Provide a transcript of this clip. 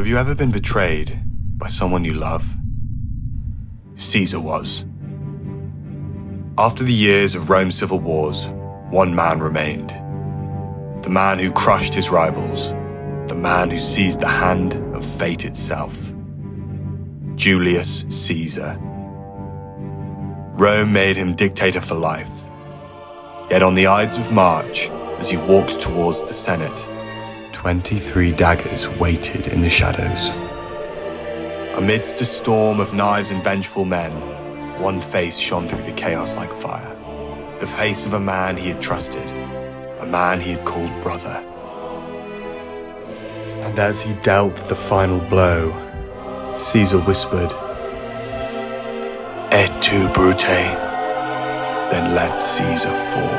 you ever been betrayed by someone you love? Caesar was. After the years of Rome's civil wars, one man remained. The man who crushed his rivals. The man who seized the hand of fate itself. Julius Caesar. Rome made him dictator for life. Yet on the Ides of March, as he walked towards the Senate, 23 daggers waited in the shadows. Amidst a storm of knives and vengeful men, one face shone through the chaos like fire. The face of a man he had trusted, a man he had called brother. And as he dealt the final blow, Caesar whispered, "Et tu, Brute?" Then let Caesar fall.